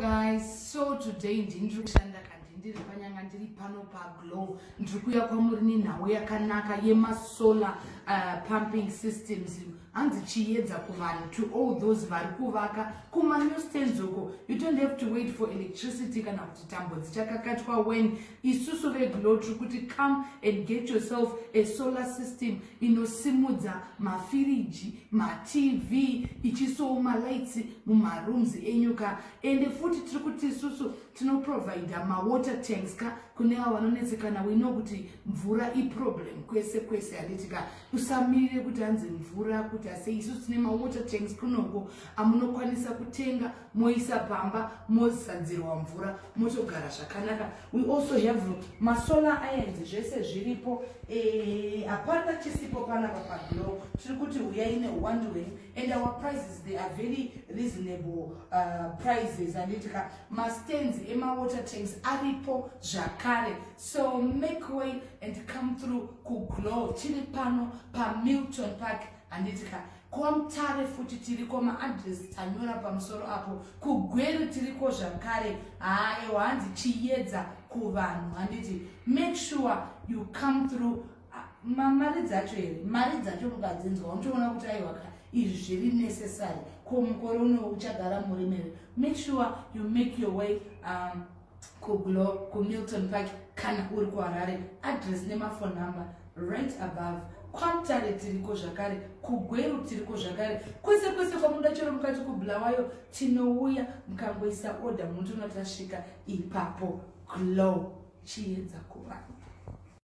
guys, so today ndiri kushanda ndiri panyanga ndiri pano pa Glow ndiri kuya kwamuri nenhau yakanaka yemasolar pumping systems handichiedza kuvanhu to all those vari kuvaka kuma-new stands uko. You don't have to wait for electricity kana kuti tambo dzichakakatwa when isusu veGlow tiri kuti come and get yourself a solar system inosimudza mafiriji, ma-TV, ichisowo malights mumarooms enyuka. And futi tiri kuti isusu tinoprovide ma-water tanks ka kune avo vanonetsekana. We know kuti mvura iproblem kwese kwese handitika usamirire kuti hanzi mvura kuti ase isusu tine ma-water tanks kunoko amunokwanisa kutenga moisa pamba mozadzirwa mvura motogara zvakanaka. We also have masolar irons zvese zviripo hapana chisipo panapa paGlow. Tiri kuti uyai nehwandweni and our prices they are very reasonable prices handitika. Ma-stands ema-water tanks aripo zvakare, so make way and come through kuGlow. Tiri pano pa Milton Park handitika. Kwamutare futi tiriko, ma-address tanyora pamusoro apo. kuGweru tiriko zvakare. Aiwa hanzi chiedza kuvanhu handiti. Make sure you come through. Mari dzacho here, mari dzacho mukadzinzwa unotoona kuti aiwa izvi zviri necessary kumukore uno uchagara murimere. Make sure you make your way kuGlow kuMilton Park kana uri kuHarare. Address nemafone number right above. Kwamutare tiriko zvakare, kuGweru tiriko zvakare, kwese kwese kwamuda chero mukati kuBulawayo tinouya mukangoisa order munotasvika ipapo. Glow chiedza kuvanhu.